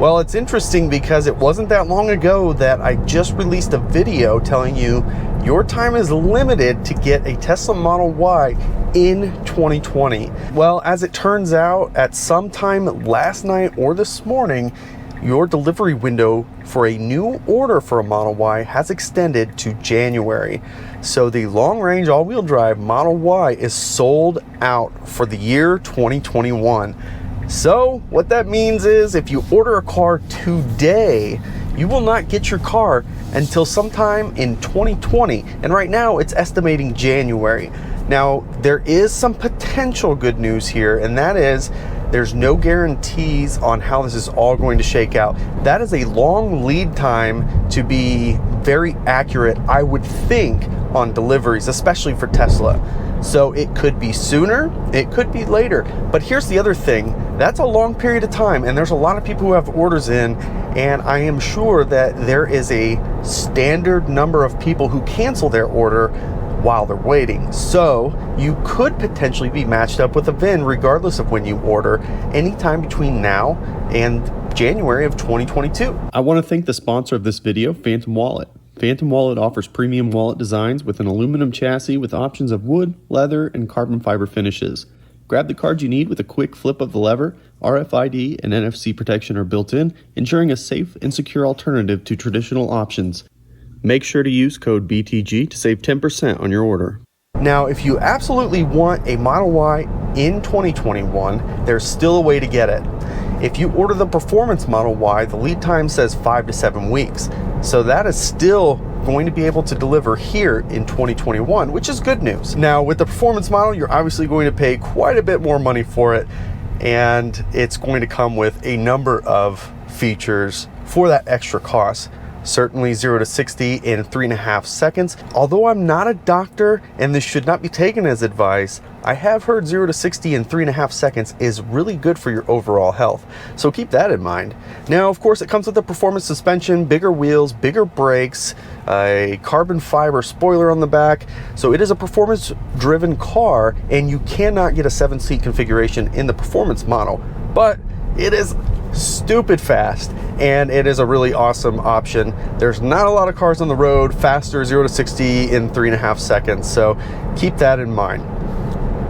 Well, it's interesting because it wasn't that long ago that I just released a video telling you your time is limited to get a Tesla Model Y in 2020. Well, as it turns out, at some time last night or this morning, your delivery window for a new order for a Model Y has extended to January. So the long-range all-wheel drive Model Y is sold out for the year 2021. So what that means is if you order a car today, you will not get your car until sometime in 2020. And right now it's estimating January. Now, there is some potential good news here, and that is there's no guarantees on how this is all going to shake out. That is a long lead time to be very accurate, I would think, on deliveries, especially for Tesla. So it could be sooner, it could be later. But here's the other thing, that's a long period of time, and there's a lot of people who have orders in, and I am sure that there is a standard number of people who cancel their order while they're waiting. So you could potentially be matched up with a VIN regardless of when you order, anytime between now and January of 2022. I want to thank the sponsor of this video, Phantom Wallet. Phantom Wallet offers premium wallet designs with an aluminum chassis with options of wood, leather, and carbon fiber finishes. Grab the card you need with a quick flip of the lever. RFID and NFC protection are built in, ensuring a safe and secure alternative to traditional options. Make sure to use code BTG to save 10% on your order. Now, if you absolutely want a Model Y in 2021, there's still a way to get it. If you order the Performance Model Y, the lead time says 5 to 7 weeks. So that is still going to be able to deliver here in 2021, which is good news. Now, with the Performance Model, you're obviously going to pay quite a bit more money for it, and it's going to come with a number of features for that extra cost. Certainly 0 to 60 in 3.5 seconds. Although I'm not a doctor and this should not be taken as advice, I have heard 0 to 60 in 3.5 seconds is really good for your overall health. So keep that in mind. Now, of course, it comes with a performance suspension, bigger wheels, bigger brakes, a carbon fiber spoiler on the back. So it is a performance driven car, and you cannot get a 7-seat configuration in the Performance model, but it is stupid fast, and it is a really awesome option. There's not a lot of cars on the road faster 0 to 60 in 3.5 seconds, so keep that in mind.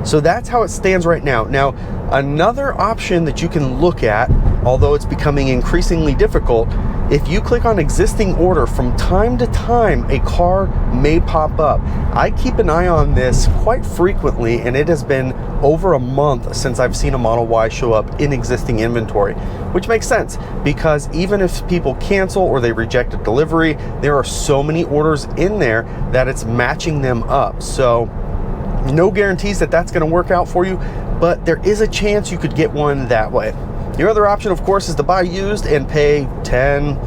So that's how it stands right now. Now, another option that you can look at, although it's becoming increasingly difficult, if you click on existing order, from time to time a car may pop up. I keep an eye on this quite frequently, and it has been over a month since I've seen a Model Y show up in existing inventory, which makes sense because even if people cancel or they reject a delivery, there are so many orders in there that it's matching them up. So no guarantees that that's going to work out for you, but there is a chance you could get one that way. Your other option, of course, is to buy used and pay $10,000,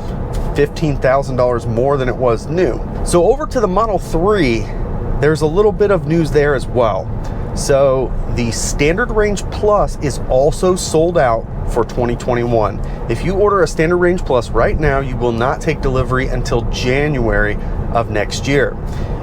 $15,000 more than it was new. So over to the Model 3, there's a little bit of news there as well. So the Standard Range Plus is also sold out for 2021. If you order a Standard Range Plus right now, you will not take delivery until January of next year.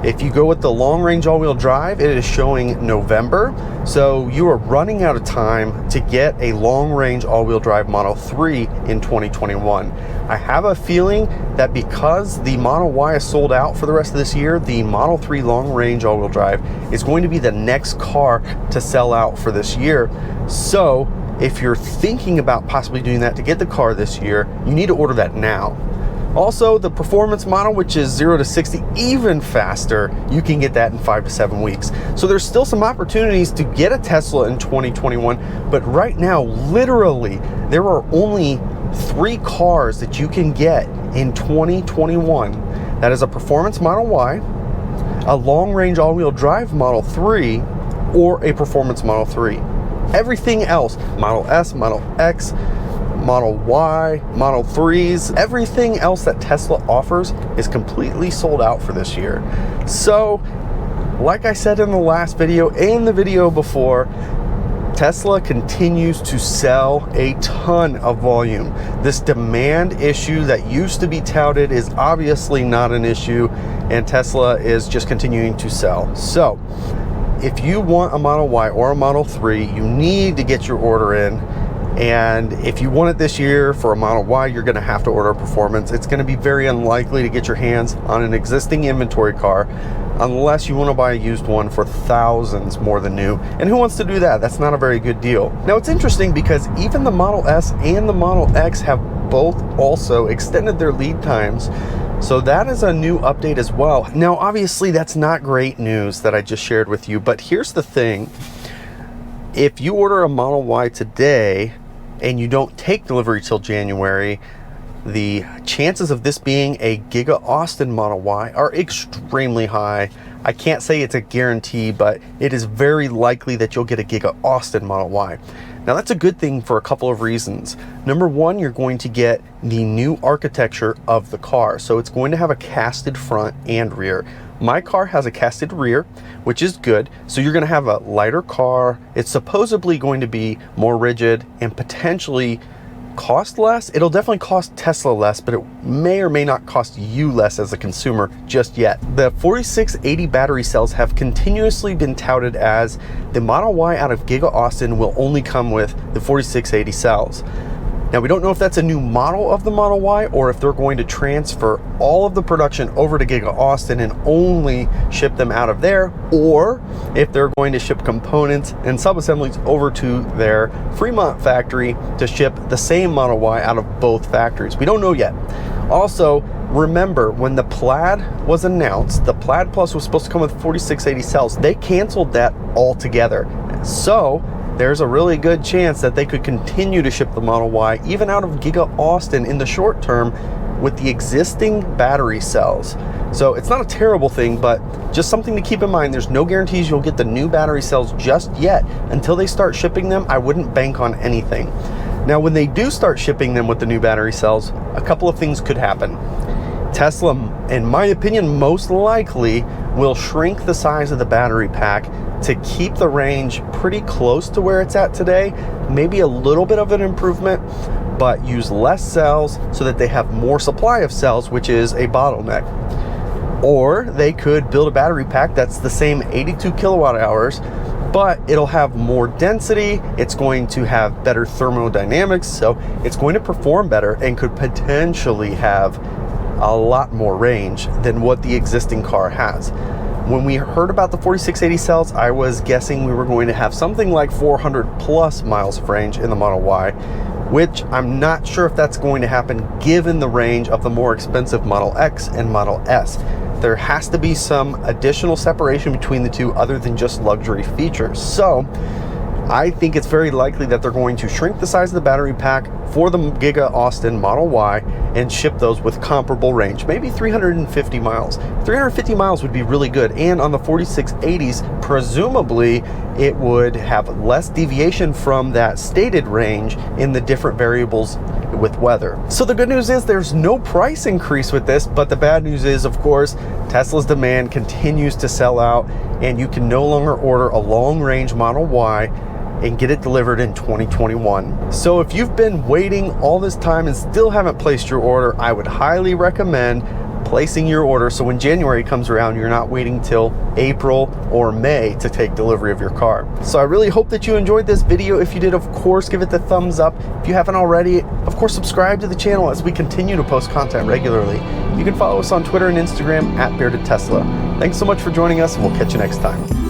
If you go with the long range all-wheel drive, it is showing November. So you are running out of time to get a long range all-wheel drive Model 3 in 2021. I have a feeling that because the Model Y is sold out for the rest of this year, the Model 3 long range all-wheel drive is going to be the next car to sell out for this year. So if you're thinking about possibly doing that to get the car this year, you need to order that now. Also, the Performance model, which is 0 to 60 even faster, you can get that in 5 to 7 weeks. So there's still some opportunities to get a Tesla in 2021, but right now, literally, there are only 3 cars that you can get in 2021. That is a Performance Model Y, a long-range all-wheel drive Model 3, or a Performance Model 3. Everything else, Model S, Model X, Model Y, Model 3s, everything else that Tesla offers is completely sold out for this year. So, like I said in the last video and the video before, Tesla continues to sell a ton of volume. This demand issue that used to be touted is obviously not an issue, and Tesla is just continuing to sell. So, if you want a Model Y or a Model 3, you need to get your order in. And if you want it this year for a Model Y, you're going to have to order a Performance. It's going to be very unlikely to get your hands on an existing inventory car unless you want to buy a used one for thousands more than new. And who wants to do that? That's not a very good deal. Now, it's interesting because even the Model S and the Model X have both also extended their lead times. So that is a new update as well. Now, obviously, that's not great news that I just shared with you, but here's the thing. If you order a Model Y today and you don't take delivery till January, the chances of this being a Giga Austin Model Y are extremely high. I can't say it's a guarantee, but it is very likely that you'll get a Giga Austin Model Y. Now, that's a good thing for a couple of reasons. Number one, you're going to get the new architecture of the car. So it's going to have a casted front and rear. My car has a casted rear, which is good. So you're going to have a lighter car. It's supposedly going to be more rigid and potentially cost less. It'll definitely cost Tesla less, but it may or may not cost you less as a consumer just yet. The 4680 battery cells have continuously been touted as the Model Y out of Giga Austin will only come with the 4680 cells. Now, we don't know if that's a new model of the Model Y or if they're going to transfer all of the production over to Giga Austin and only ship them out of there, or if they're going to ship components and sub-assemblies over to their Fremont factory to ship the same Model Y out of both factories. We don't know yet. Also, remember, when the Plaid was announced, the Plaid Plus was supposed to come with 4680 cells. They canceled that altogether. So there's a really good chance that they could continue to ship the Model Y even out of Giga Austin in the short term with the existing battery cells. So it's not a terrible thing, but just something to keep in mind. There's no guarantees you'll get the new battery cells just yet. Until they start shipping them, I wouldn't bank on anything. Now, when they do start shipping them with the new battery cells, a couple of things could happen. Tesla, in my opinion, most likely will shrink the size of the battery pack to keep the range pretty close to where it's at today, maybe a little bit of an improvement, but use less cells so that they have more supply of cells, which is a bottleneck. Or they could build a battery pack that's the same 82 kilowatt hours, but it'll have more density, it's going to have better thermodynamics, so it's going to perform better and could potentially have a lot more range than what the existing car has. When we heard about the 4680 cells, I was guessing we were going to have something like 400 plus miles of range in the Model Y, which I'm not sure if that's going to happen given the range of the more expensive Model X and Model S. There has to be some additional separation between the two other than just luxury features. So I think it's very likely that they're going to shrink the size of the battery pack for the Giga Austin Model Y and ship those with comparable range, maybe 350 miles. 350 miles would be really good, and on the 4680s, presumably it would have less deviation from that stated range in the different variables with weather. So the good news is there's no price increase with this, but the bad news is, of course, Tesla's demand continues to sell out, and you can no longer order a long-range Model Y and get it delivered in 2021. So if you've been waiting all this time and still haven't placed your order, I would highly recommend placing your order so when January comes around, you're not waiting till April or May to take delivery of your car. So I really hope that you enjoyed this video. If you did, of course, give it the thumbs up. If you haven't already, of course, subscribe to the channel as we continue to post content regularly. You can follow us on Twitter and Instagram @BeardedTesla. Thanks so much for joining us, and we'll catch you next time.